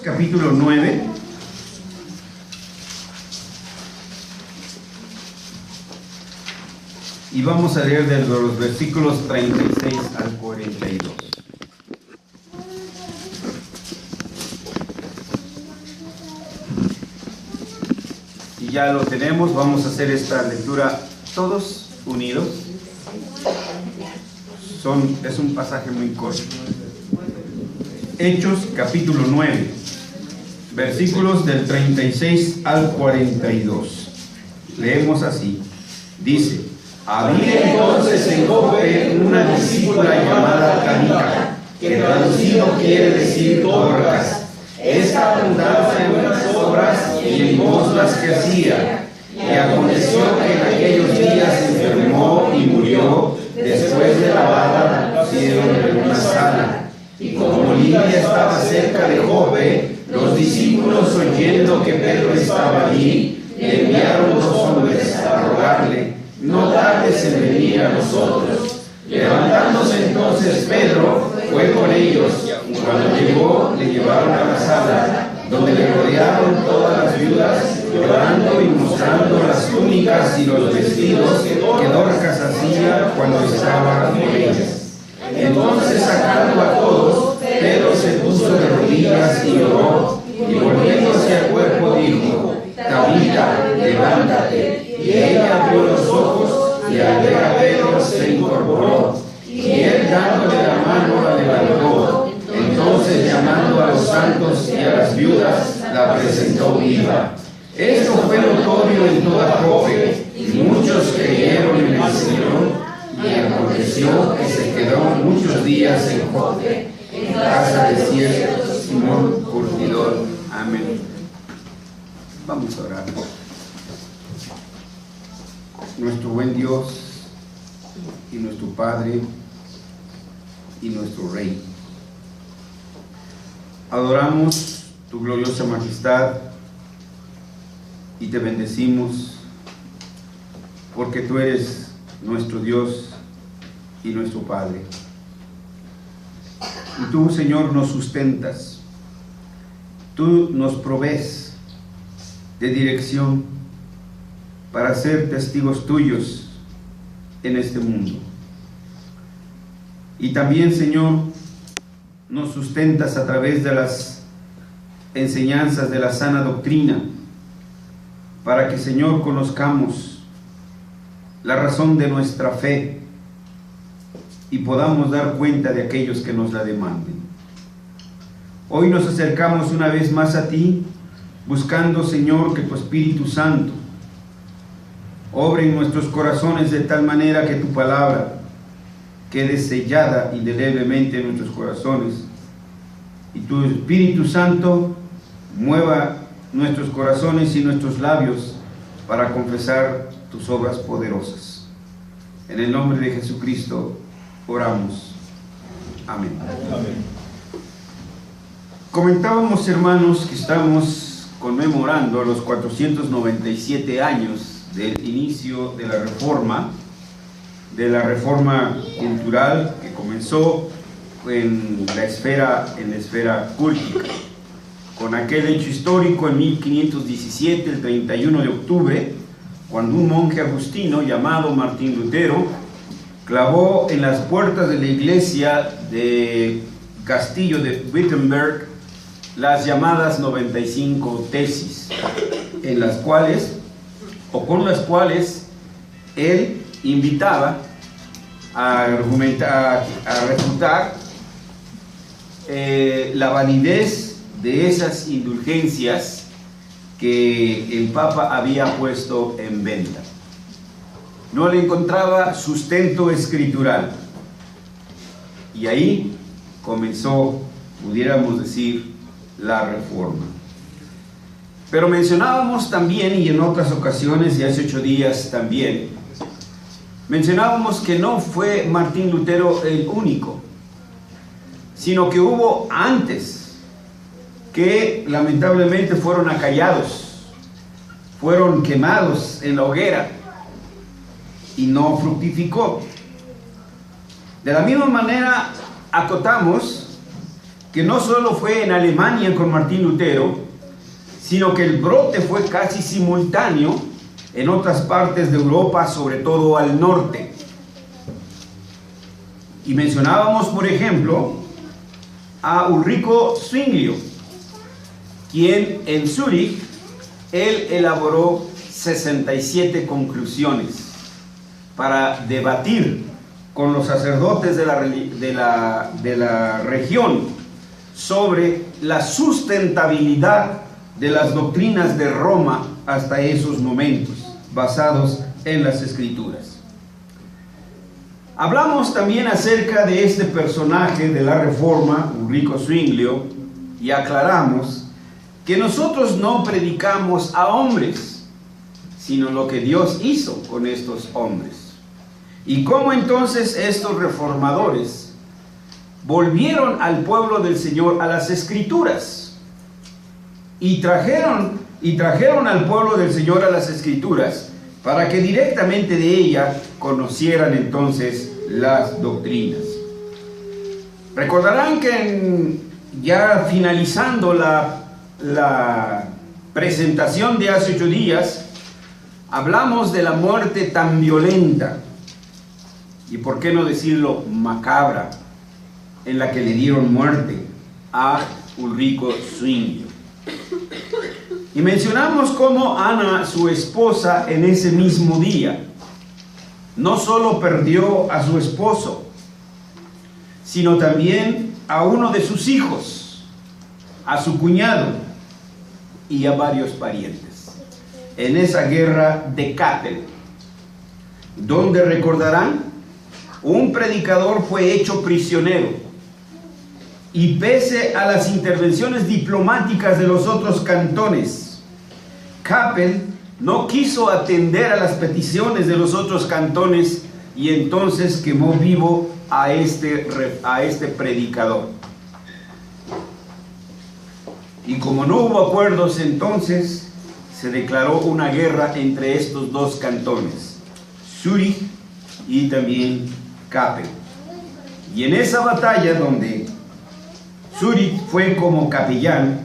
capítulo 9. Y vamos a leer desde los versículos 36 al 42. Y ya lo tenemos, vamos a hacer esta lectura todos unidos. Es un pasaje muy corto. Hechos capítulo 9, versículos del 36 al 42. Leemos así. Dice: había entonces en Jope una discípula llamada Tabita, que traducido quiere decir Dorcas. Esta abundaba en buenas obras y en limosnas que hacía. Y aconteció que en aquellos días se enfermó y murió. Después de lavada la pusieron en una sala. Y como Lidia estaba cerca de Jope, los discípulos, oyendo que Pedro estaba allí, le enviaron 2 hombres a rogarle: no tardes en venir a nosotros. Levantándose entonces Pedro, fue con ellos, y cuando llegó, le llevaron a la sala, donde le rodearon todas las viudas, llorando y mostrando las túnicas y los vestidos que Dorcas hacía cuando estaba con ellas. Entonces, sacando a todos, Pedro se puso de rodillas y lloró, y volviéndose al cuerpo dijo: Tabita, levántate. Y ella abrió los ojos, y al ver a Pedro se incorporó, y él dándole la mano la levantó. Entonces, llamando a los santos y a las viudas, la presentó viva. Esto fue notorio en toda Jope, y muchos creyeron en el Señor. Y aconteció que se quedó muchos días en Jope, en casa de cierto Simón Curtidor. Amén. Vamos a orar. Nuestro buen Dios y nuestro Padre y nuestro Rey, adoramos tu gloriosa majestad y te bendecimos porque tú eres nuestro Dios y nuestro Padre. Y tú, Señor, nos sustentas, tú nos provees de dirección para ser testigos tuyos en este mundo. Y también, Señor, nos sustentas a través de las enseñanzas de la sana doctrina, para que, Señor, conozcamos la razón de nuestra fe y podamos dar cuenta de aquellos que nos la demanden. Hoy nos acercamos una vez más a ti, buscando, Señor, que tu Espíritu Santo obre en nuestros corazones de tal manera que tu palabra quede sellada indeleblemente en nuestros corazones, y tu Espíritu Santo mueva nuestros corazones y nuestros labios para confesar tus obras poderosas. En el nombre de Jesucristo oramos. Amén. Amén. Comentábamos, hermanos, que estamos conmemorando los 497 años del inicio de la reforma cultural que comenzó en la esfera cultica, con aquel hecho histórico en 1517, el 31 de octubre, cuando un monje agustino llamado Martín Lutero clavó en las puertas de la iglesia de Castillo de Wittenberg las llamadas 95 tesis, en las cuales, o con las cuales, él invitaba a refutar la validez de esas indulgencias que el Papa había puesto en venta. No le encontraba sustento escritural, y ahí comenzó, pudiéramos decir, la reforma. Pero mencionábamos también, y en otras ocasiones, y hace 8 días también, mencionábamos que no fue Martín Lutero el único, sino que hubo antes que lamentablemente fueron acallados, fueron quemados en la hoguera y no fructificó. De la misma manera, acotamos que no solo fue en Alemania con Martín Lutero, sino que el brote fue casi simultáneo en otras partes de Europa, sobre todo al norte. Y mencionábamos, por ejemplo, a Ulrico Zwinglio, quien en Zúrich, él elaboró 67 conclusiones para debatir con los sacerdotes de la región sobre la sustentabilidad de las doctrinas de Roma hasta esos momentos, basados en las Escrituras. Hablamos también acerca de este personaje de la Reforma, Ulrico Zwinglio, y aclaramos que nosotros no predicamos a hombres, sino lo que Dios hizo con estos hombres. Y cómo entonces estos reformadores volvieron al pueblo del Señor a las Escrituras y trajeron al pueblo del Señor a las Escrituras para que directamente de ella conocieran entonces las doctrinas. Recordarán que ya finalizando la presentación de hace 8 días, hablamos de la muerte tan violenta, y por qué no decirlo macabra, en la que le dieron muerte a Ulrico Zwinglio. Y mencionamos cómo Ana, su esposa, en ese mismo día, no solo perdió a su esposo, sino también a uno de sus hijos, a su cuñado y a varios parientes, en esa guerra de Kappel, donde recordarán, un predicador fue hecho prisionero, y pese a las intervenciones diplomáticas de los otros cantones, Kappel no quiso atender a las peticiones de los otros cantones y entonces quemó vivo a este predicador. Y como no hubo acuerdos, entonces se declaró una guerra entre estos dos cantones, Zúrich y también Kappel. Y en esa batalla donde Zúrich fue como capellán,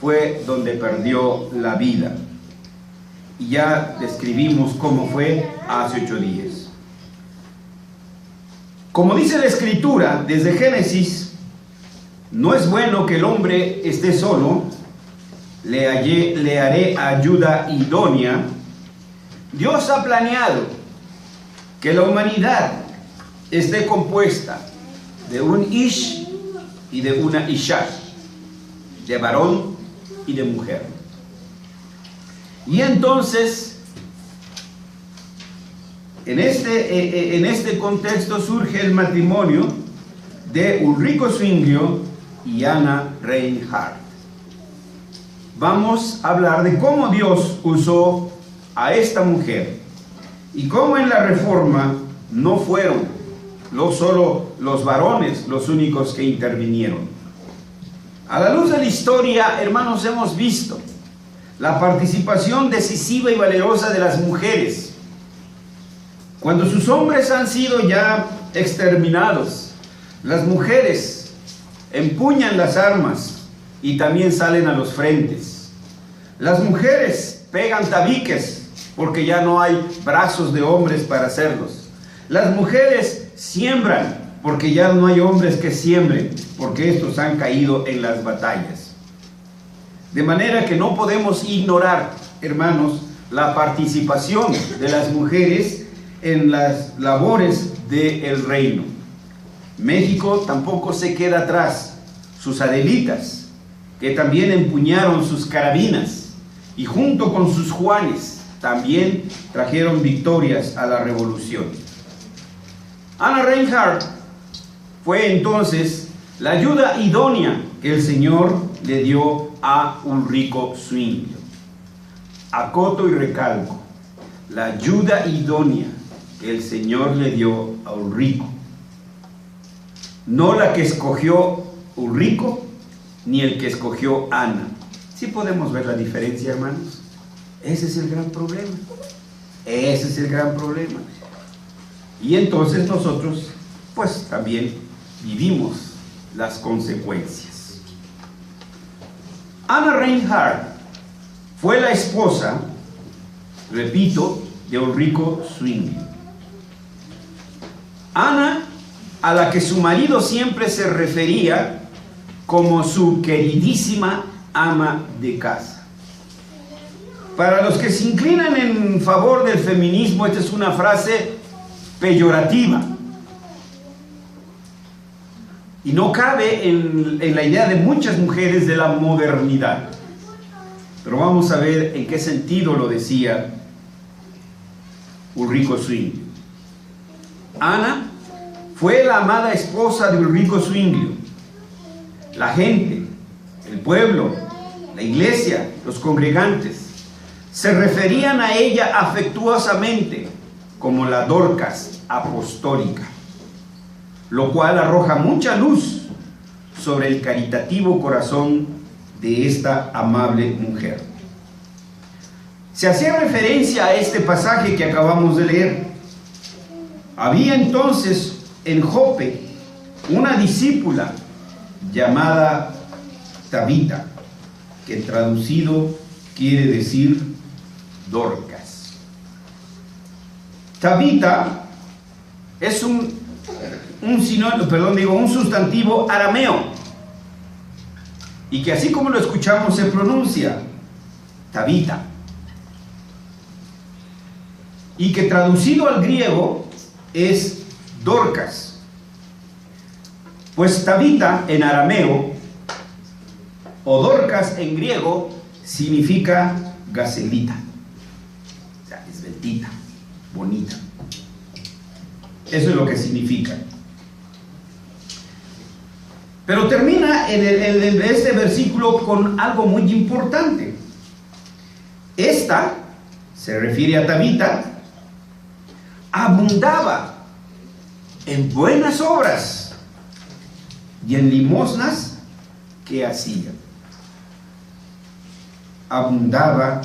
fue donde perdió la vida. Y ya describimos cómo fue hace 8 días. Como dice la Escritura desde Génesis, no es bueno que el hombre esté solo, le haré ayuda idónea. Dios ha planeado que la humanidad esté compuesta de un Ish y de una Isha, de varón y de mujer. Y entonces, en este contexto surge el matrimonio de Ulrico Zwinglio y Ana Reinhardt. Vamos a hablar de cómo Dios usó a esta mujer y cómo en la Reforma no fueron solo los varones los únicos que intervinieron. A la luz de la historia, hermanos, hemos visto la participación decisiva y valerosa de las mujeres. Cuando sus hombres han sido ya exterminados, las mujeres empuñan las armas y también salen a los frentes. Las mujeres pegan tabiques porque ya no hay brazos de hombres para hacerlos. Las mujeres siembran porque ya no hay hombres que siembren, porque estos han caído en las batallas. De manera que no podemos ignorar, hermanos, la participación de las mujeres en las labores del reino. México tampoco se queda atrás. Sus adelitas, que también empuñaron sus carabinas, y junto con sus Juanes, también trajeron victorias a la revolución. Ana Reinhardt fue entonces la ayuda idónea que el Señor le dio a Ulrico Zwinglio. Acoto y recalco, la ayuda idónea que el Señor le dio a Ulrico, no la que escogió Ulrico ni el que escogió Ana. ¿Sí podemos ver la diferencia, hermanos? Ese es el gran problema. Ese es el gran problema. Y entonces nosotros, pues también vivimos las consecuencias. Anna Reinhardt fue la esposa, repito, de Ulrico Zwingli. Ana, a la que su marido siempre se refería como su queridísima ama de casa. Para los que se inclinan en favor del feminismo, esta es una frase peyorativa y no cabe en la idea de muchas mujeres de la modernidad. Pero vamos a ver en qué sentido lo decía Ulrico Zwingli. Ana fue la amada esposa de Ulrico Zwingli. La gente, el pueblo, la iglesia, los congregantes se referían a ella afectuosamente como la Dorcas apostólica, lo cual arroja mucha luz sobre el caritativo corazón de esta amable mujer. Se hacía referencia a este pasaje que acabamos de leer. Había entonces en Jope una discípula llamada Tabita, que traducido quiere decir Dorcas. Tabita es un sustantivo arameo, y que así como lo escuchamos se pronuncia Tabita, y que traducido al griego es Dorcas. Pues Tabita en arameo o Dorcas en griego significa gacelita, o sea, esbeltita, bonita. Eso es lo que significa. Pero termina este versículo con algo muy importante. Esta, se refiere a Tabita, abundaba en buenas obras y en limosnas que hacía. Abundaba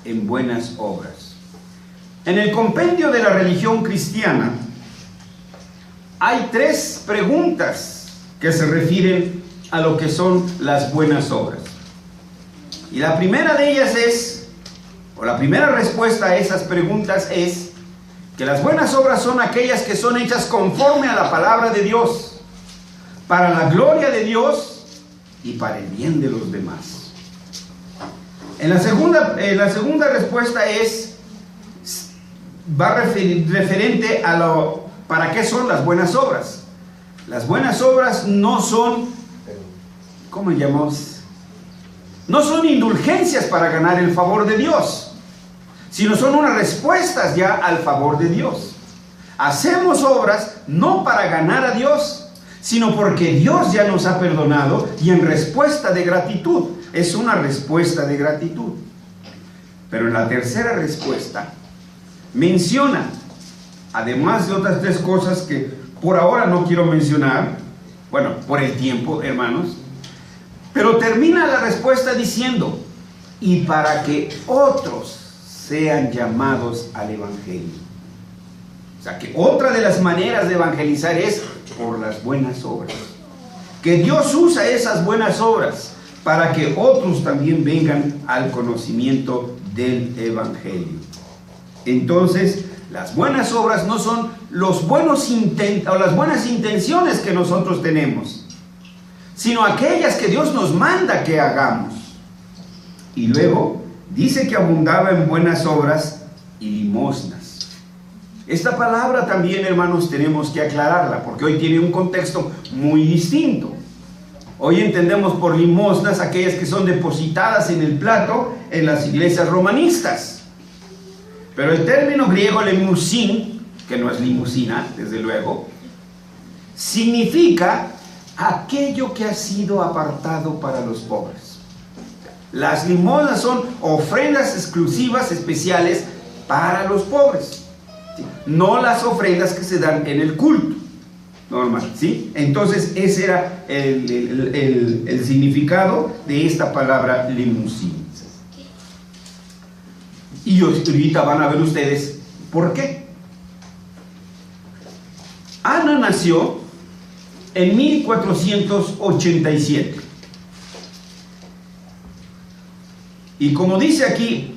en buenas obras. En el compendio de la religión cristiana hay 3 preguntas que se refieren a lo que son las buenas obras. Y la primera de ellas es, o la primera respuesta a esas preguntas es, que las buenas obras son aquellas que son hechas conforme a la palabra de Dios, para la gloria de Dios y para el bien de los demás. En la segunda respuesta va referente a ¿para qué son las buenas obras? Las buenas obras no son, ¿cómo llamamos? No son indulgencias para ganar el favor de Dios, sino son unas respuestas ya al favor de Dios. Hacemos obras no para ganar a Dios, sino porque Dios ya nos ha perdonado y en respuesta de gratitud. Es una respuesta de gratitud. Pero en la tercera respuesta menciona, además de otras 3 cosas que por ahora no quiero mencionar, bueno, por el tiempo, hermanos, pero termina la respuesta diciendo, y para que otros sean llamados al Evangelio. O sea, que otra de las maneras de evangelizar es por las buenas obras. Que Dios usa esas buenas obras para que otros también vengan al conocimiento del Evangelio. Entonces, las buenas obras no son los buenos o las buenas intenciones que nosotros tenemos, sino aquellas que Dios nos manda que hagamos. Y luego dice que abundaba en buenas obras y limosnas. Esta palabra también, hermanos, tenemos que aclararla, porque hoy tiene un contexto muy distinto. Hoy entendemos por limosnas aquellas que son depositadas en el plato en las iglesias romanistas. Pero el término griego lemusin, que no es limusina, desde luego, significa aquello que ha sido apartado para los pobres. Las limosnas son ofrendas exclusivas, especiales para los pobres, ¿sí? No las ofrendas que se dan en el culto normal, ¿sí? Entonces ese era el significado de esta palabra limusín. Y ahorita van a ver ustedes por qué. Ana nació en 1487. Y como dice aquí,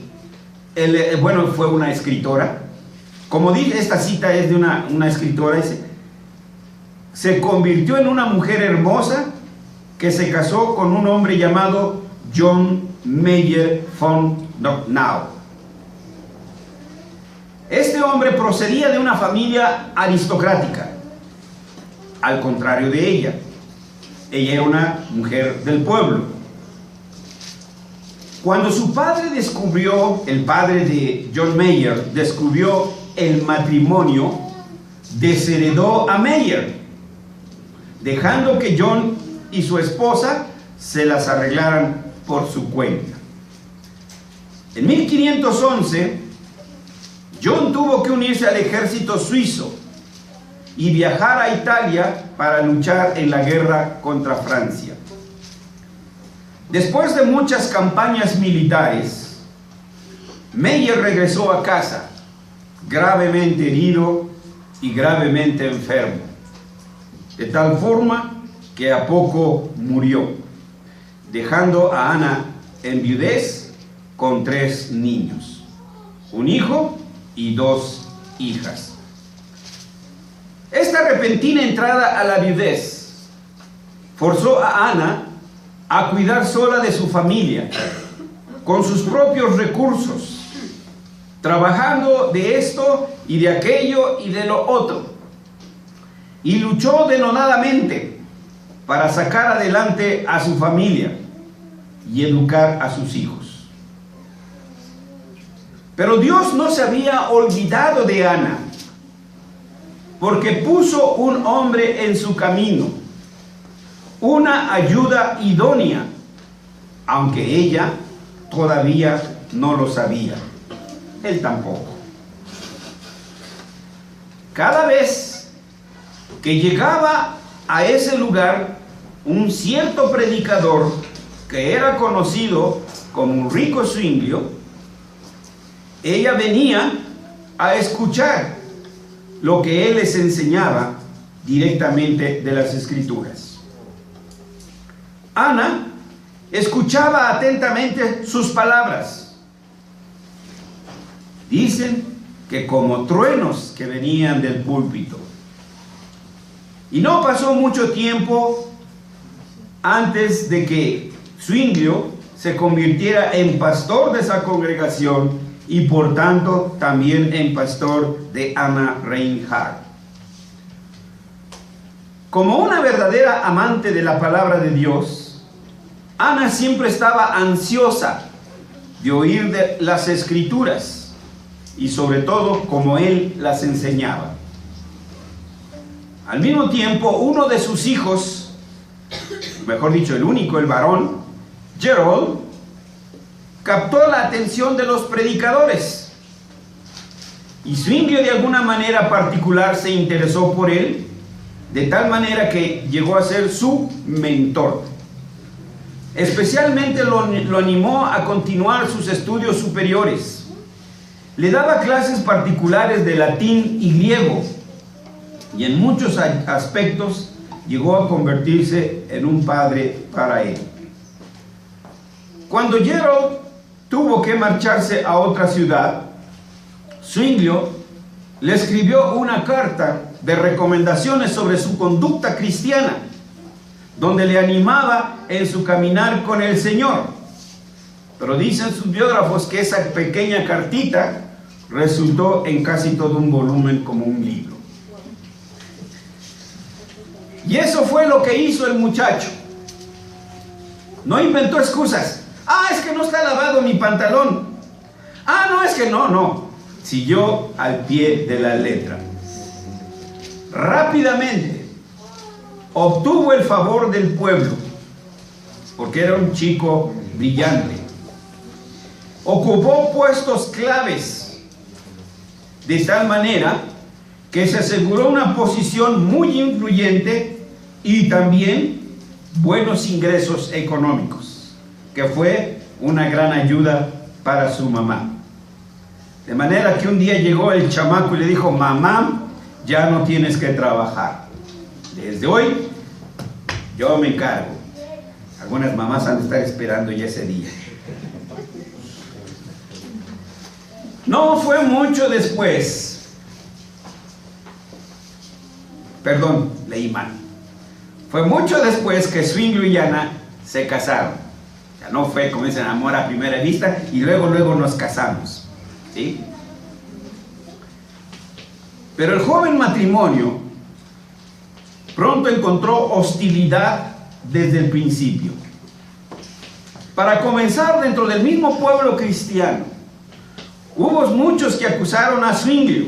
bueno, fue una escritora, como dice, esta cita es de una escritora, dice, se convirtió en una mujer hermosa que se casó con un hombre llamado John Mayer von Knocknau. Este hombre procedía de una familia aristocrática, al contrario de ella. Ella era una mujer del pueblo. Cuando su padre descubrió, el padre de John Mayer, descubrió el matrimonio, desheredó a Mayer, dejando que John y su esposa se las arreglaran por su cuenta. En 1511, John tuvo que unirse al ejército suizo y viajar a Italia para luchar en la guerra contra Francia. Después de muchas campañas militares, Mayer regresó a casa, gravemente herido y gravemente enfermo, de tal forma que a poco murió, dejando a Ana en viudez con 3 niños, un hijo y 2 hijas. Esta repentina entrada a la viudez forzó a Ana a cuidar sola de su familia, con sus propios recursos, trabajando de esto y de aquello y de lo otro, y luchó denodadamente para sacar adelante a su familia y educar a sus hijos. Pero Dios no se había olvidado de Ana, porque puso un hombre en su camino, una ayuda idónea, aunque ella todavía no lo sabía. Él tampoco. Cada vez que llegaba a ese lugar un cierto predicador que era conocido como un rico zwinglio, ella venía a escuchar lo que él les enseñaba directamente de las Escrituras. Ana escuchaba atentamente sus palabras. Dicen que como truenos que venían del púlpito. Y no pasó mucho tiempo antes de que Zwinglio se convirtiera en pastor de esa congregación y por tanto también en pastor de Ana Reinhardt. Como una verdadera amante de la palabra de Dios, Ana siempre estaba ansiosa de oír de las Escrituras y sobre todo como él las enseñaba. Al mismo tiempo, uno de sus hijos, mejor dicho, el único, el varón, Gerald, captó la atención de los predicadores. Y Zwinglio de alguna manera particular se interesó por él, de tal manera que llegó a ser su mentor. Especialmente lo animó a continuar sus estudios superiores. Le daba clases particulares de latín y griego, y en muchos aspectos llegó a convertirse en un padre para él. Cuando Gerald tuvo que marcharse a otra ciudad, Zwinglio le escribió una carta de recomendaciones sobre su conducta cristiana, donde le animaba en su caminar con el Señor. Pero dicen sus biógrafos que esa pequeña cartita resultó en casi todo un volumen, como un libro. Y eso fue lo que hizo el muchacho. No inventó excusas. Es que no está lavado mi pantalón. No, es que no. Siguió al pie de la letra. Rápidamente obtuvo el favor del pueblo, porque era un chico brillante. Ocupó puestos claves, de tal manera que se aseguró una posición muy influyente y también buenos ingresos económicos, que fue una gran ayuda para su mamá. De manera que un día llegó el chamaco y le dijo: mamá, ya no tienes que trabajar. Desde hoy yo me encargo. Algunas mamás han de estar esperando ya ese día. No fue mucho después, perdón, leí mal. Fue mucho después que Zwinglio y Ana se casaron. O sea, no fue como dicen, amor a primera vista y luego nos casamos, ¿sí? Pero el joven matrimonio pronto encontró hostilidad desde el principio. Para comenzar, dentro del mismo pueblo cristiano, hubo muchos que acusaron a Zwinglio,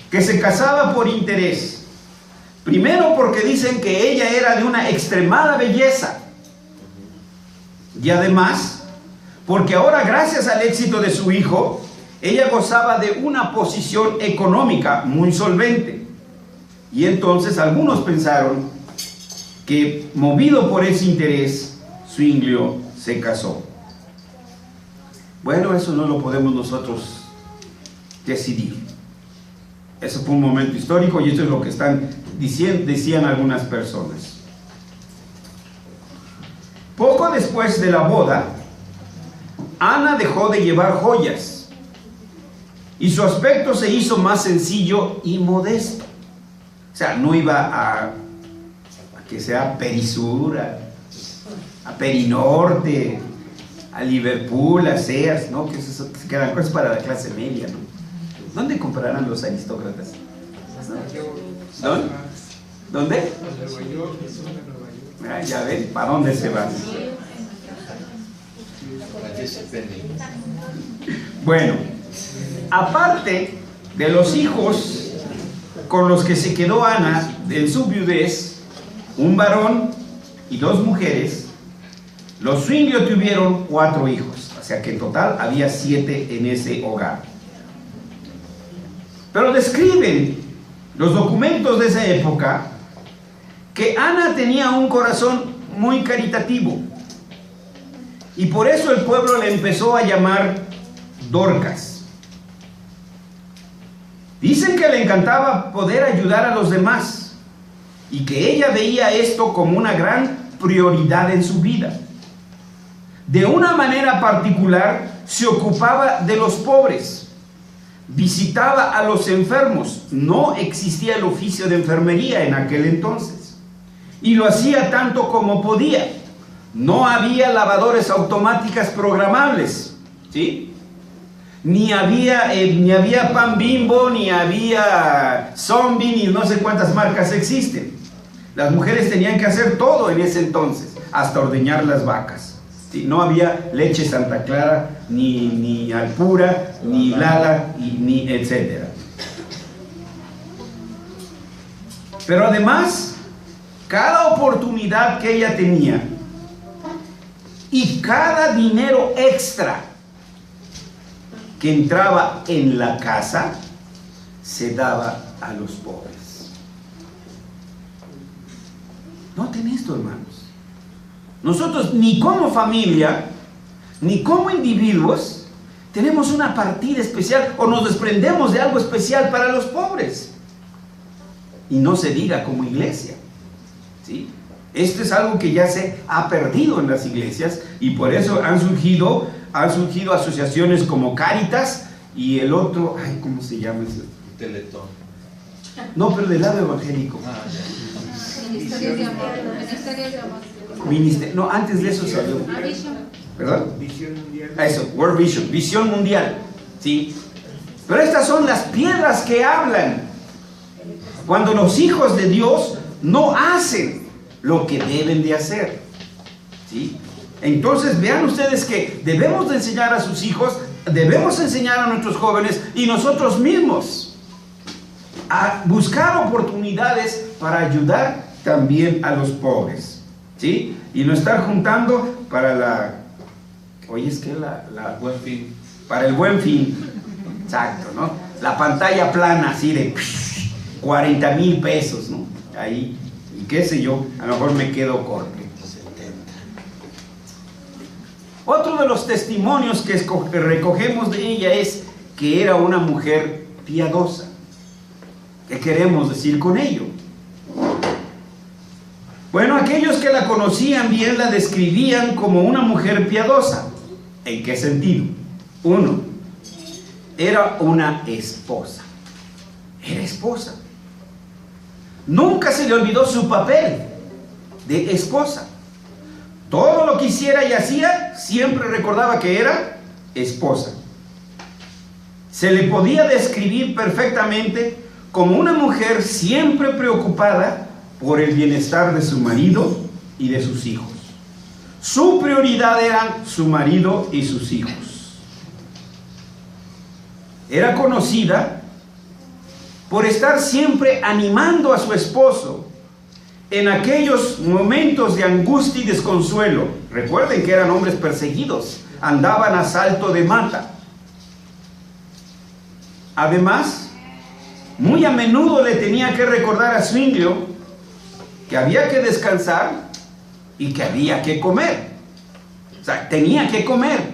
que se casaba por interés. Primero porque dicen que ella era de una extremada belleza. Y además, porque ahora gracias al éxito de su hijo, ella gozaba de una posición económica muy solvente. Y entonces algunos pensaron que, movido por ese interés, Zwinglio se casó. Bueno, eso no lo podemos nosotros decidir. Eso fue un momento histórico y esto es lo que decían algunas personas. Poco después de la boda, Ana dejó de llevar joyas y su aspecto se hizo más sencillo y modesto. O sea, no iba a que sea Perisur, a Perinorte, a Liverpool, a Sears, ¿no? Que eso quedan cosas para la clase media, ¿no? ¿Dónde comprarán los aristócratas? ¿Dónde? ¿Dónde? Ah, ya ven, ¿para dónde se van? Bueno, aparte de los hijos con los que se quedó Ana en su viudez, un varón y 2 mujeres, los Zwinglio tuvieron 4 hijos, o sea que en total había 7 en ese hogar. Pero describen los documentos de esa época que Ana tenía un corazón muy caritativo y por eso el pueblo le empezó a llamar Dorcas. Dicen que le encantaba poder ayudar a los demás y que ella veía esto como una gran prioridad en su vida. De una manera particular se ocupaba de los pobres, visitaba a los enfermos. No existía el oficio de enfermería en aquel entonces y lo hacía tanto como podía. No había lavadores automáticas programables, ¿sí? Ni había Pan Bimbo, ni había Zombie, ni no sé cuántas marcas existen. Las mujeres tenían que hacer todo en ese entonces, hasta ordeñar las vacas, ¿sí? No había leche Santa Clara, ni Alpura, ni Lala, ni etcétera. Pero además, cada oportunidad que ella tenía y cada dinero extra que entraba en la casa se daba a los pobres. Noten esto, hermanos. Nosotros ni como familia ni como individuos tenemos una partida especial o nos desprendemos de algo especial para los pobres, y no se diga como iglesia, ¿sí? Esto es algo que ya se ha perdido en las iglesias y por eso han surgido asociaciones como Cáritas y el otro, ay, ¿cómo se llama ese? Teletón. No, pero del lado evangélico. Ministerio de Amor. Ministerio de Amor. No, antes de eso salió. ¿Perdón? Visión Mundial. Eso, World Vision, Visión Mundial, ¿sí? Pero estas son las piedras que hablan cuando los hijos de Dios no hacen lo que deben de hacer, ¿sí? Entonces vean ustedes que debemos de enseñar a sus hijos, debemos enseñar a nuestros jóvenes y nosotros mismos a buscar oportunidades para ayudar también a los pobres, ¿sí? Y no estar juntando para Buen fin. para el buen fin, exacto, ¿no? La pantalla plana así de 40,000 pesos, ¿no? Ahí, y qué sé yo, a lo mejor me quedo corto. Otro de los testimonios que recogemos de ella es que era una mujer piadosa. ¿Qué queremos decir con ello? Bueno, aquellos que la conocían bien la describían como una mujer piadosa. ¿En qué sentido? 1, era una esposa. Era esposa. Nunca se le olvidó su papel de esposa. Todo lo que hiciera y hacía, siempre recordaba que era esposa. Se le podía describir perfectamente como una mujer siempre preocupada por el bienestar de su marido y de sus hijos. Su prioridad eran su marido y sus hijos. Era conocida por estar siempre animando a su esposo en aquellos momentos de angustia y desconsuelo. Recuerden que eran hombres perseguidos, andaban a salto de mata. Además, muy a menudo le tenía que recordar a Zwinglio que había que descansar y que había que comer. O sea, tenía que comer.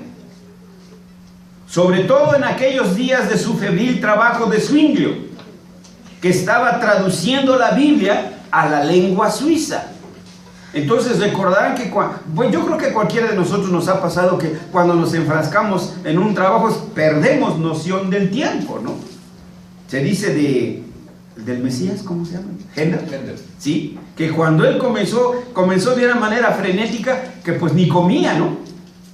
Sobre todo en aquellos días de su febril trabajo de Zwinglio, que estaba traduciendo la Biblia a la lengua suiza. Entonces recordarán que yo creo que a cualquiera de nosotros nos ha pasado que cuando nos enfrascamos en un trabajo perdemos noción del tiempo, ¿no? Se dice del Mesías, ¿cómo se llama? Hendel. Sí, que cuando él comenzó de una manera frenética, que pues ni comía, ¿no?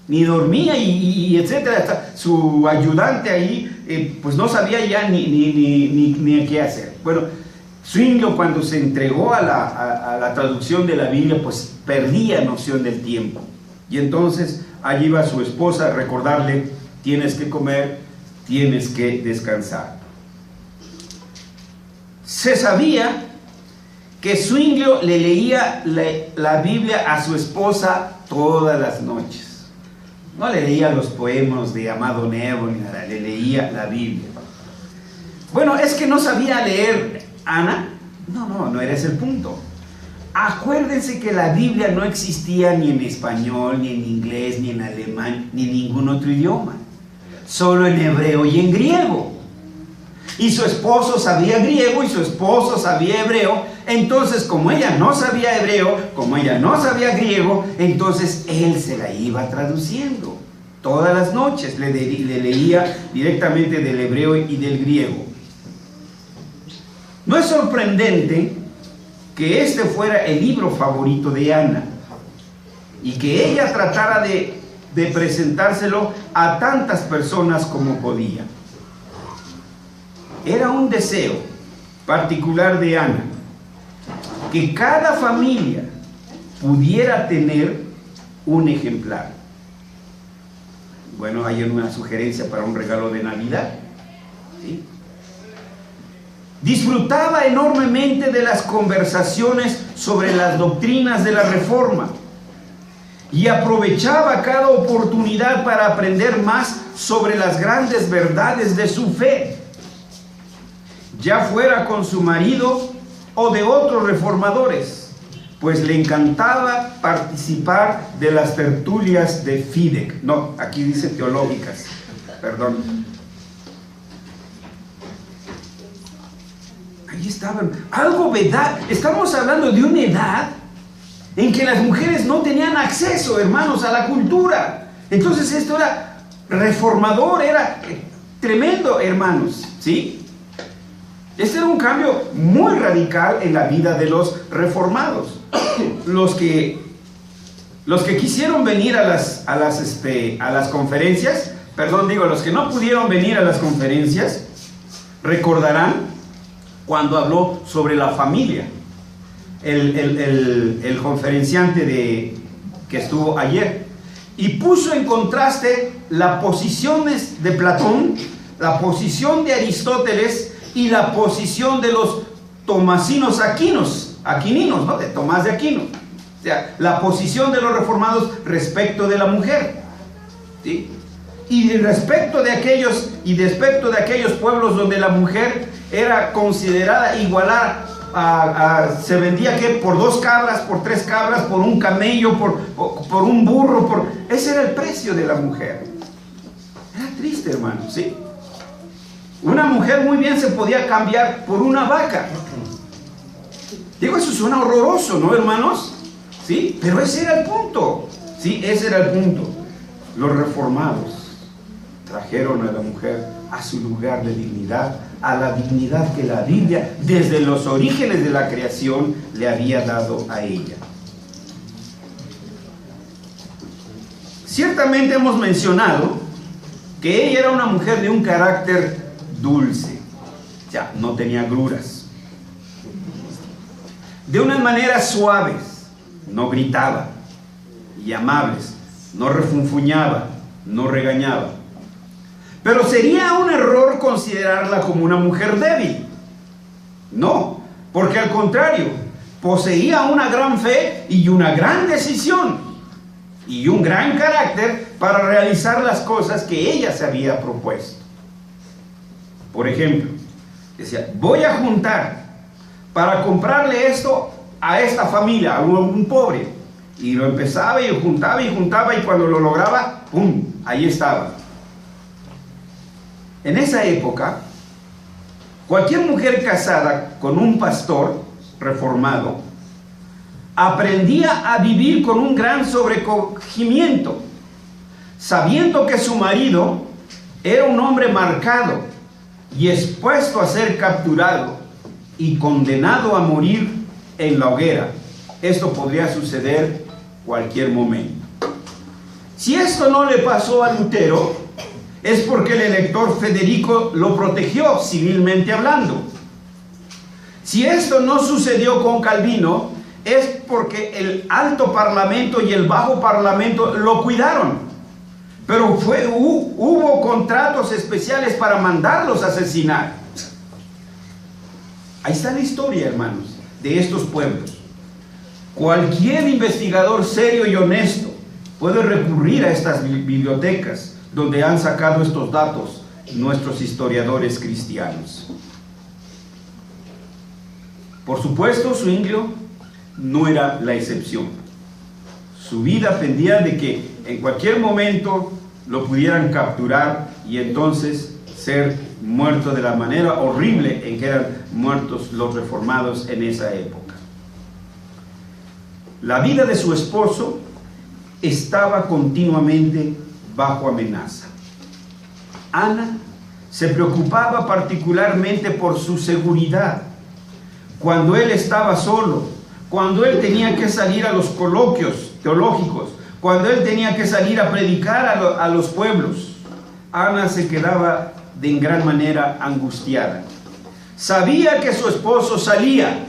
Ni dormía y etcétera. Hasta su ayudante ahí pues no sabía ya ni qué hacer. Bueno, Zwinglio, cuando se entregó a la traducción de la Biblia, pues perdía noción del tiempo. Y entonces allí iba su esposa a recordarle: tienes que comer, tienes que descansar. Se sabía que Zwinglio le leía la Biblia a su esposa todas las noches. No le leía los poemas de Amado Nervo ni nada, le leía la Biblia. Bueno, es que no sabía leer Ana. No era ese el punto. Acuérdense que la Biblia no existía ni en español, ni en inglés, ni en alemán, ni en ningún otro idioma. Solo en hebreo y en griego. Y su esposo sabía griego y su esposo sabía hebreo. Entonces, como ella no sabía hebreo, como ella no sabía griego, entonces él se la iba traduciendo. Todas las noches le leía directamente del hebreo y del griego. No es sorprendente que este fuera el libro favorito de Ana y que ella tratara de presentárselo a tantas personas como podía. Era un deseo particular de Ana que cada familia pudiera tener un ejemplar. Bueno, hay una sugerencia para un regalo de Navidad, ¿sí? Disfrutaba enormemente de las conversaciones sobre las doctrinas de la Reforma y aprovechaba cada oportunidad para aprender más sobre las grandes verdades de su fe, ya fuera con su marido o de otros reformadores, pues le encantaba participar de las tertulias de Fidec. No, aquí dice teológicas, perdón. Ahí estaban, algo verdad. Estamos hablando de una edad en que las mujeres no tenían acceso, hermanos, a la cultura. Entonces esto era reformador, era tremendo, hermanos, ¿sí? Este era un cambio muy radical en la vida de los reformados. Los que quisieron venir a las conferencias, los que no pudieron venir a las conferencias, recordarán cuando habló sobre la familia. El conferenciante que estuvo ayer, y puso en contraste las posiciones de Platón, la posición de Aristóteles y la posición de los tomasinos aquininos, ¿no? De Tomás de Aquino. O sea, la posición de los reformados respecto de la mujer, ¿sí? Y respecto de aquellos pueblos donde la mujer era considerada igualar se vendía que por 2 cabras, por 3 cabras, por un camello, por un burro, ese era el precio de la mujer. Era triste, hermano, ¿sí? Una mujer muy bien se podía cambiar por una vaca. Digo, eso suena horroroso, ¿no, hermanos? ¿Sí? Pero ese era el punto. Sí, ese era el punto. Los reformados trajeron a la mujer a su lugar de dignidad, a la dignidad que la Biblia, desde los orígenes de la creación, le había dado a ella. Ciertamente hemos mencionado que ella era una mujer de un carácter dulce, o sea, no tenía agruras. De unas maneras suaves, no gritaba, y amables, no refunfuñaba, no regañaba. Pero sería un error considerarla como una mujer débil. No, porque al contrario, poseía una gran fe y una gran decisión y un gran carácter para realizar las cosas que ella se había propuesto. Por ejemplo, decía, voy a juntar para comprarle esto a esta familia, a un pobre. Y lo empezaba y juntaba y cuando lo lograba, ¡pum!, ahí estaba. En esa época, cualquier mujer casada con un pastor reformado aprendía a vivir con un gran sobrecogimiento, sabiendo que su marido era un hombre marcado y expuesto a ser capturado y condenado a morir en la hoguera. Esto podría suceder cualquier momento. Si esto no le pasó a Lutero, es porque el elector Federico lo protegió civilmente hablando. Si esto no sucedió con Calvino, es porque el alto parlamento y el bajo parlamento lo cuidaron. Pero hubo contratos especiales para mandarlos a asesinar. Ahí está la historia, hermanos, de estos pueblos. Cualquier investigador serio y honesto puede recurrir a estas bibliotecas donde han sacado estos datos nuestros historiadores cristianos. Por supuesto, Zwinglio no era la excepción. Su vida pendía de que en cualquier momento lo pudieran capturar y entonces ser muerto de la manera horrible en que eran muertos los reformados en esa época. La vida de su esposo estaba continuamente bajo amenaza. Ana se preocupaba particularmente por su seguridad. Cuando él estaba solo, cuando él tenía que salir a los coloquios teológicos, cuando él tenía que salir a predicar a los pueblos, Ana se quedaba en gran manera angustiada. Sabía que su esposo salía,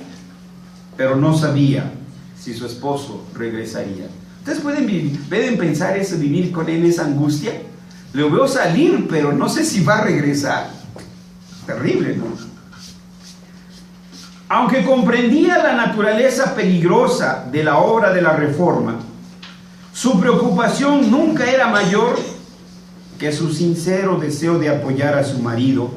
pero no sabía si su esposo regresaría. Ustedes pueden pensar eso, vivir con él esa angustia. Lo veo salir, pero no sé si va a regresar. Terrible, ¿no? Aunque comprendía la naturaleza peligrosa de la obra de la Reforma, su preocupación nunca era mayor que su sincero deseo de apoyar a su marido,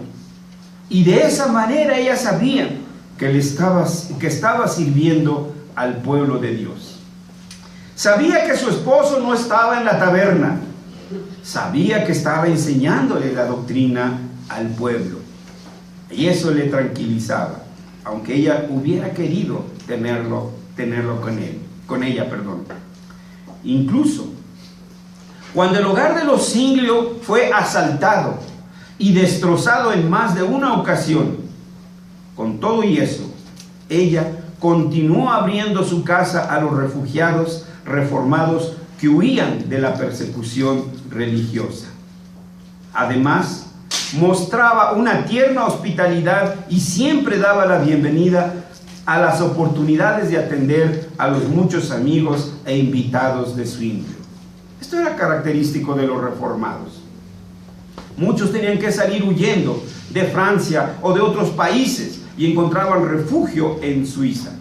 y de esa manera ella sabía que estaba sirviendo al pueblo de Dios. Sabía que su esposo no estaba en la taberna, sabía que estaba enseñándole la doctrina al pueblo, y eso le tranquilizaba, aunque ella hubiera querido tenerlo con ella. Incluso cuando el hogar de los Zwinglio fue asaltado y destrozado en más de una ocasión, con todo y eso, ella continuó abriendo su casa a los refugiados reformados que huían de la persecución religiosa. Además, mostraba una tierna hospitalidad y siempre daba la bienvenida a las oportunidades de atender a los muchos amigos e invitados de Zwinglio. Esto era característico de los reformados. Muchos tenían que salir huyendo de Francia o de otros países y encontraban refugio en Suiza.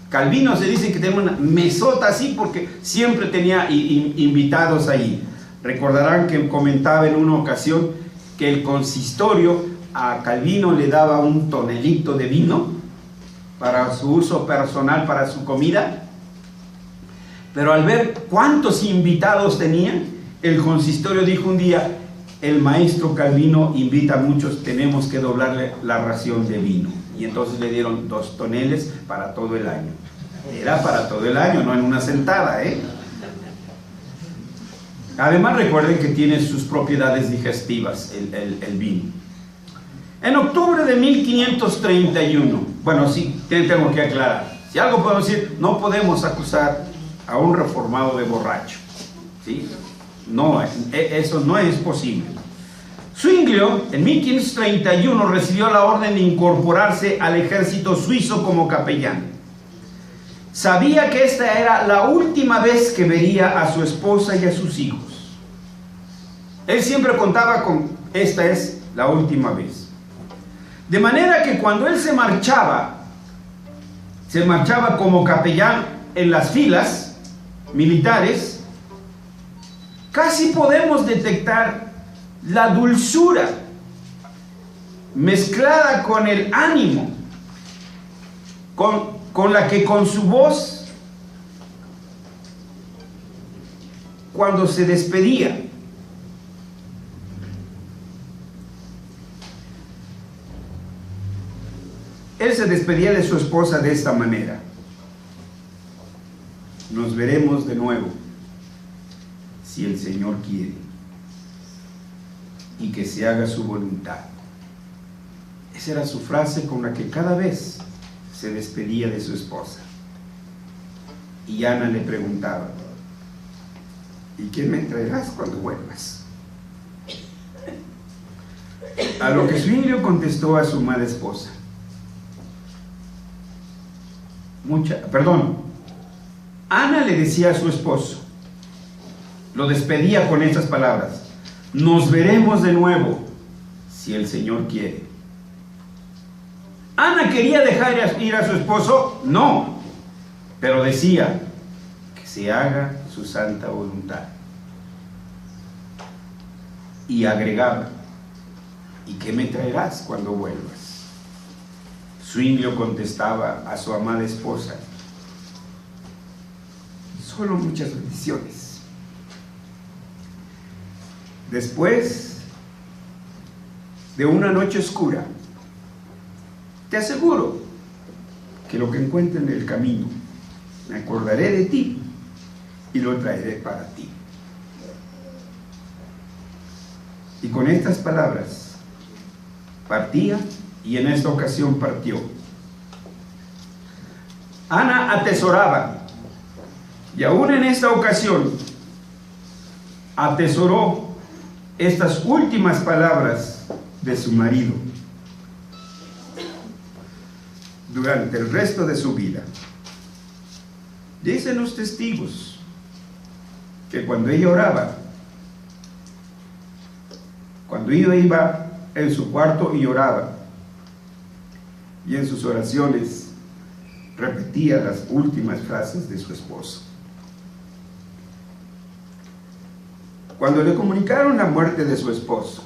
Calvino se dice que tenía una mesota así porque siempre tenía invitados ahí. Recordarán que comentaba en una ocasión que el consistorio a Calvino le daba un tonelito de vino para su uso personal, para su comida. Pero al ver cuántos invitados tenían, el consistorio dijo un día: el maestro Calvino invita a muchos, tenemos que doblarle la ración de vino. Y entonces le dieron 2 toneles para todo el año. Era para todo el año, no en una sentada, Además, recuerden que tiene sus propiedades digestivas el vino. En octubre de 1531, bueno, sí, tengo que aclarar. Si algo podemos decir, no podemos acusar a un reformado de borracho. ¿Sí? No, eso no es posible. Zuinglio, en 1531, recibió la orden de incorporarse al ejército suizo como capellán. Sabía que esta era la última vez que vería a su esposa y a sus hijos. Él siempre contaba con, esta es la última vez. De manera que cuando él se marchaba como capellán en las filas militares, casi podemos detectar la dulzura mezclada con el ánimo, con la que con su voz, cuando se despedía, él se despedía de su esposa de esta manera: nos veremos de nuevo, si el Señor quiere, y que se haga su voluntad. Esa era su frase con la que cada vez se despedía de su esposa. Y Ana le preguntaba: ¿y qué me traerás cuando vuelvas? A lo que Zuinglio contestó a su amada esposa: Ana le decía a su esposo, lo despedía con estas palabras: nos veremos de nuevo, si el Señor quiere. ¿Ana quería dejar ir a su esposo? No, pero decía: que se haga su santa voluntad. Y agregaba: ¿y qué me traerás cuando vuelvas? Zuinglio contestaba a su amada esposa: solo muchas bendiciones. Después de una noche oscura, te aseguro que lo que encuentre en el camino, me acordaré de ti y lo traeré para ti. Y con estas palabras partía, y en esta ocasión partió. Ana atesoraba, y aún en esta ocasión atesoró estas últimas palabras de su marido durante el resto de su vida. Dicen los testigos que cuando ella oraba, cuando ella iba en su cuarto y oraba, y en sus oraciones repetía las últimas frases de su esposo. Cuando le comunicaron la muerte de su esposo,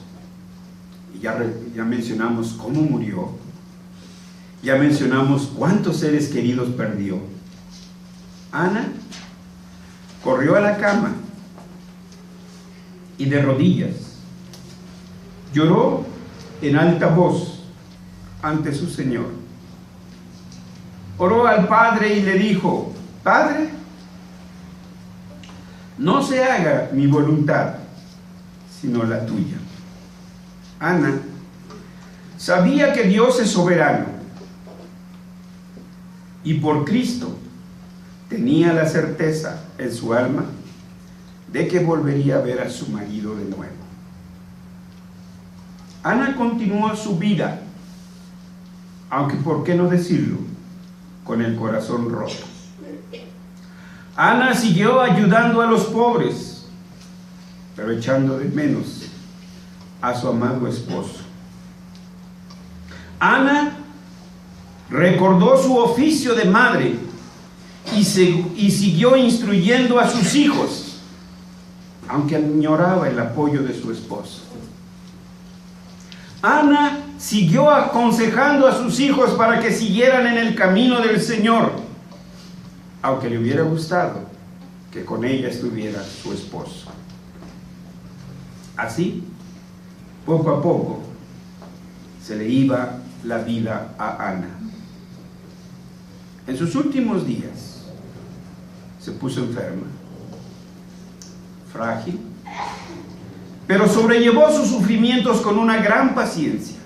y ya mencionamos cómo murió, ya mencionamos cuántos seres queridos perdió, Ana corrió a la cama y de rodillas lloró en alta voz ante su Señor. Oró al Padre y le dijo: Padre, no se haga mi voluntad, sino la tuya. Ana sabía que Dios es soberano, y por Cristo tenía la certeza en su alma de que volvería a ver a su marido de nuevo. Ana continuó su vida, aunque, ¿por qué no decirlo?, con el corazón roto. Ana siguió ayudando a los pobres, pero echando de menos a su amado esposo. Ana recordó su oficio de madre y siguió instruyendo a sus hijos, aunque añoraba el apoyo de su esposo. Ana siguió aconsejando a sus hijos para que siguieran en el camino del Señor, aunque le hubiera gustado que con ella estuviera su esposo. Así, poco a poco, se le iba la vida a Ana. En sus últimos días, se puso enferma, frágil, pero sobrellevó sus sufrimientos con una gran paciencia.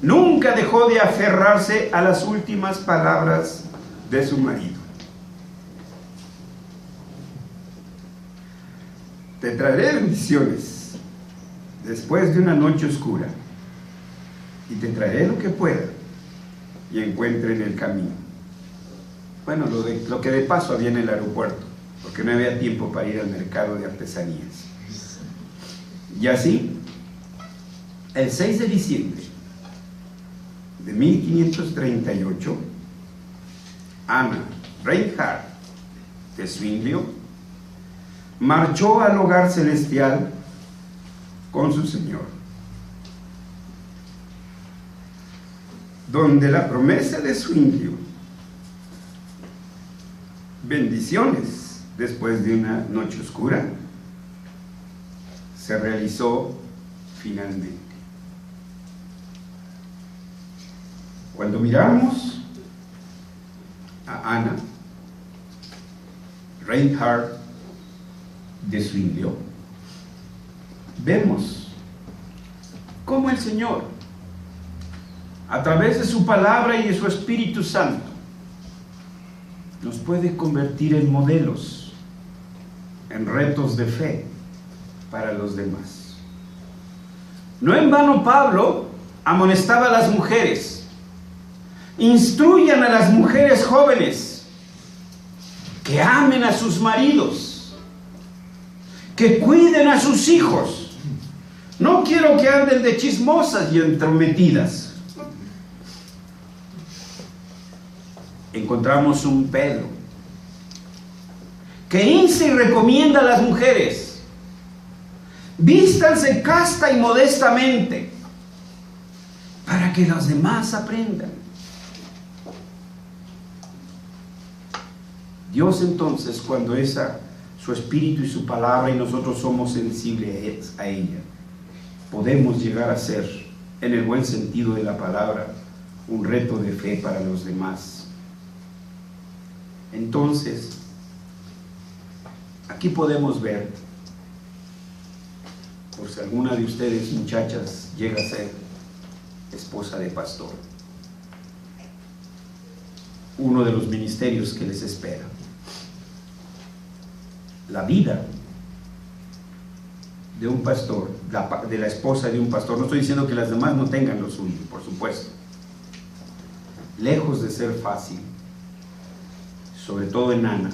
Nunca dejó de aferrarse a las últimas palabras de su marido. Te traeré bendiciones después de una noche oscura, y te traeré lo que pueda y encuentre en el camino. Bueno, lo que de paso había en el aeropuerto, porque no había tiempo para ir al mercado de artesanías. Y así, el 6 de diciembre de 1538, Anna Reinhardt de Zwinglio marchó al hogar celestial con su Señor, donde la promesa de Zwinglio, bendiciones después de una noche oscura, se realizó finalmente. Cuando miramos a Anna Reinhardt de Zwinglio, vemos cómo el Señor, a través de su palabra y de su Espíritu Santo, nos puede convertir en modelos, en retos de fe para los demás. No en vano Pablo amonestaba a las mujeres: instruyan a las mujeres jóvenes que amen a sus maridos, que cuiden a sus hijos. No quiero que anden de chismosas y entrometidas. Encontramos un Pedro que insta y recomienda a las mujeres: vístanse casta y modestamente, para que los demás aprendan. Dios entonces, cuando su espíritu y su palabra, y nosotros somos sensibles a ella, podemos llegar a ser, en el buen sentido de la palabra, un reto de fe para los demás. Entonces, aquí podemos ver, por si alguna de ustedes, muchachas, llega a ser esposa de pastor, uno de los ministerios que les espera. La vida de un pastor, de la esposa de un pastor, no estoy diciendo que las demás no tengan lo suyo, por supuesto, lejos de ser fácil, sobre todo en Ana,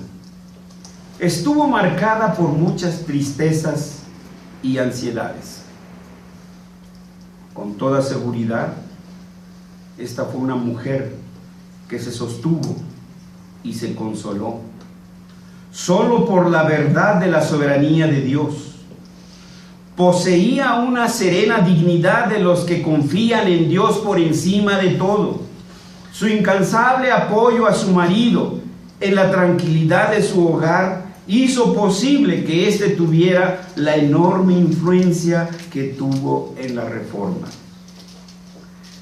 estuvo marcada por muchas tristezas y ansiedades. Con toda seguridad, esta fue una mujer que se sostuvo y se consoló solo por la verdad de la soberanía de Dios. Poseía una serena dignidad de los que confían en Dios por encima de todo. Su incansable apoyo a su marido en la tranquilidad de su hogar hizo posible que éste tuviera la enorme influencia que tuvo en la Reforma.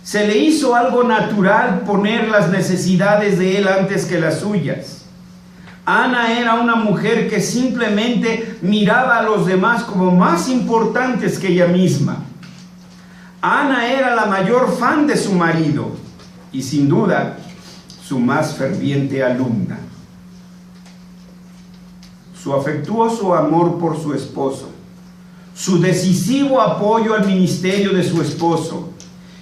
Se le hizo algo natural poner las necesidades de él antes que las suyas. Ana era una mujer que simplemente miraba a los demás como más importantes que ella misma. Ana era la mayor fan de su marido y sin duda su más ferviente alumna. Su afectuoso amor por su esposo, su decisivo apoyo al ministerio de su esposo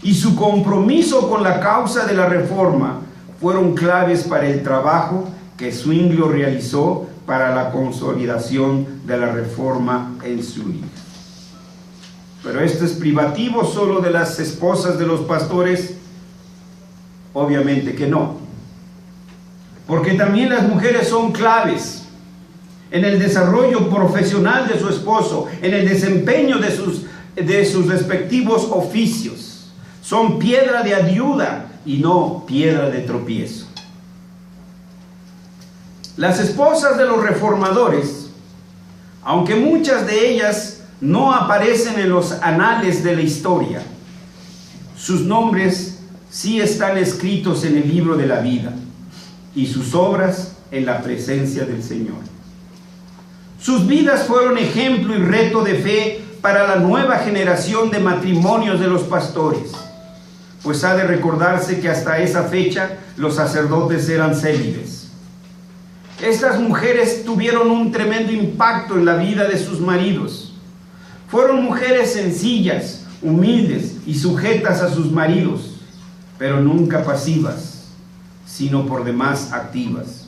y su compromiso con la causa de la Reforma fueron claves para el trabajo que Zwinglio realizó para la consolidación de la Reforma en Zúrich. Pero esto es privativo solo de las esposas de los pastores. Obviamente que no, porque también las mujeres son claves en el desarrollo profesional de su esposo, en el desempeño de sus respectivos oficios. Son piedra de ayuda y no piedra de tropiezo. Las esposas de los reformadores, aunque muchas de ellas no aparecen en los anales de la historia, sus nombres sí están escritos en el libro de la vida y sus obras en la presencia del Señor. Sus vidas fueron ejemplo y reto de fe para la nueva generación de matrimonios de los pastores, pues ha de recordarse que hasta esa fecha los sacerdotes eran célibes. Estas mujeres tuvieron un tremendo impacto en la vida de sus maridos. Fueron mujeres sencillas, humildes y sujetas a sus maridos, pero nunca pasivas, sino por demás activas.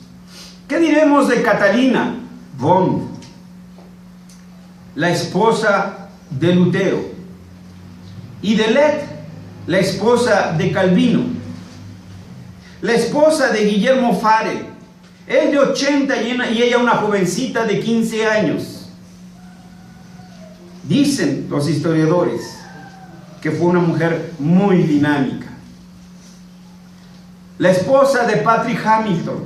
¿Qué diremos de Catalina von, la esposa de Lutero, y de Let, la esposa de Calvino, la esposa de Guillermo Farel, él de 80 y ella una jovencita de 15 años? Dicen los historiadores que fue una mujer muy dinámica. La esposa de Patrick Hamilton,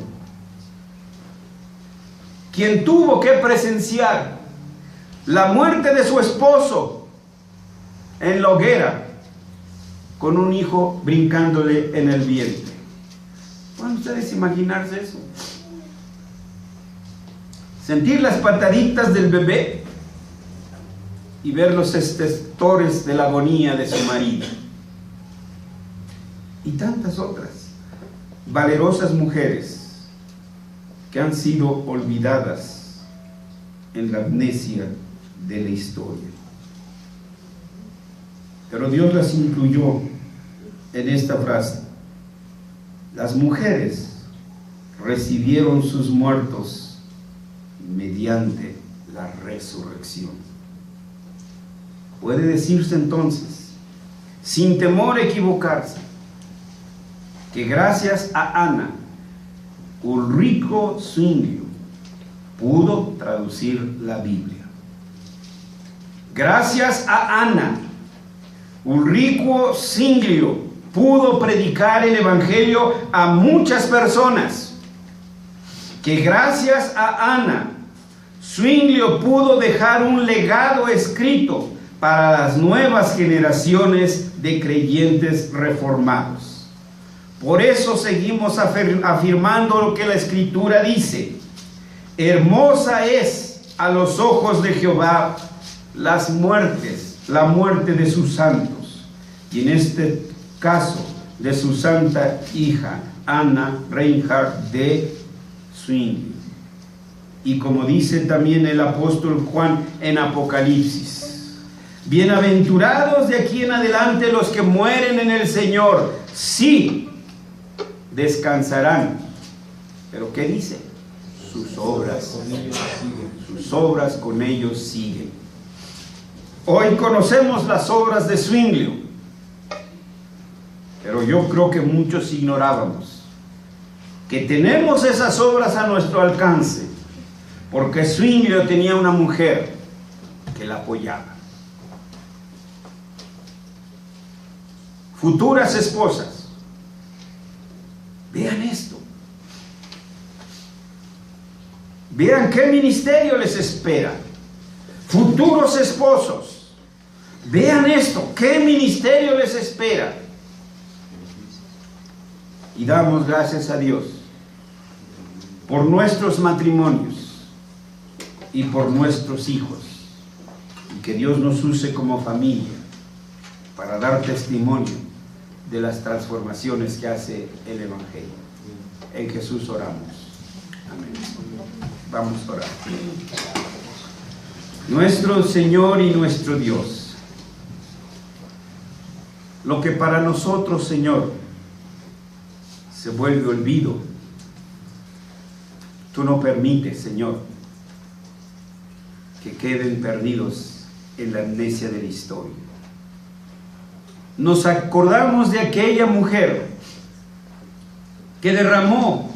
quien tuvo que presenciar la muerte de su esposo en la hoguera con un hijo brincándole en el vientre. ¿Pueden ustedes imaginarse eso? Sentir las pataditas del bebé y ver los estestores de la agonía de su marido. Y tantas otras valerosas mujeres que han sido olvidadas en la amnesia de la historia. Pero Dios las incluyó en esta frase: las mujeres recibieron sus muertos mediante la resurrección. Puede decirse entonces, sin temor a equivocarse, que gracias a Ana, Ulrico Zwinglio pudo traducir la Biblia. Gracias a Ana, Ulrico Zwinglio pudo predicar el Evangelio a muchas personas. Que gracias a Ana, Zwinglio pudo dejar un legado escrito para las nuevas generaciones de creyentes reformados. Por eso seguimos afirmando lo que la Escritura dice: hermosa es a los ojos de Jehová la muerte de sus santos, y en este caso de su santa hija Ana Reinhardt de Zwinglio. Y como dice también el apóstol Juan en Apocalipsis: bienaventurados de aquí en adelante los que mueren en el Señor, sí, descansarán. ¿Pero qué dice? Sus obras con ellos siguen. Hoy conocemos las obras de Zwinglio, pero yo creo que muchos ignorábamos que tenemos esas obras a nuestro alcance, porque Zwinglio tenía una mujer que la apoyaba. Futuras esposas, vean esto. Vean qué ministerio les espera. Futuros esposos, vean esto, qué ministerio les espera. Y damos gracias a Dios por nuestros matrimonios y por nuestros hijos, y que Dios nos use como familia para dar testimonio de las transformaciones que hace el Evangelio. En Jesús oramos. Amén. Vamos a orar. Nuestro Señor y nuestro Dios, lo que para nosotros, Señor, se vuelve olvido, tú no permites, Señor, que queden perdidos en la amnesia de la historia. Nos acordamos de aquella mujer que derramó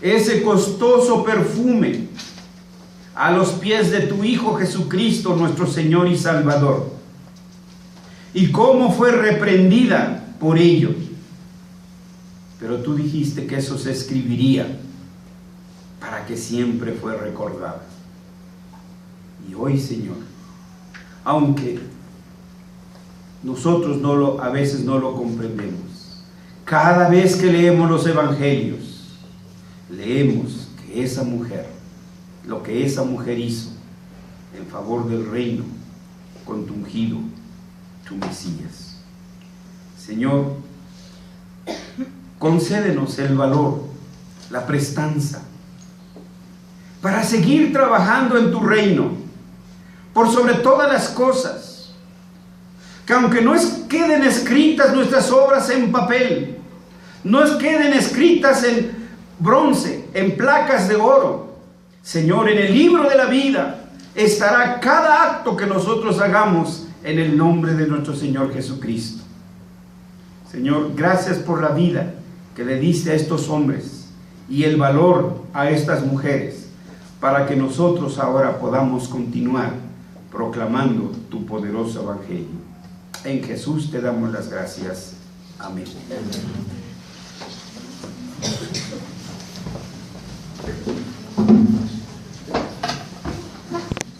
ese costoso perfume a los pies de tu Hijo Jesucristo, nuestro Señor y Salvador, y cómo fue reprendida por ello. Pero tú dijiste que eso se escribiría para que siempre fue recordada. Y hoy, Señor, aunque nosotros a veces no lo comprendemos, cada vez que leemos los evangelios, leemos que esa mujer, lo que esa mujer hizo, en favor del reino con tu ungido, tu Mesías. Señor, concédenos el valor, la prestanza, para seguir trabajando en tu reino, por sobre todas las cosas, que aunque no queden escritas nuestras obras en papel, no queden escritas en bronce, en placas de oro, Señor, en el libro de la vida estará cada acto que nosotros hagamos en el nombre de nuestro Señor Jesucristo. Señor, gracias por la vida que le diste a estos hombres y el valor a estas mujeres, para que nosotros ahora podamos continuar proclamando tu poderoso evangelio. En Jesús te damos las gracias. Amén.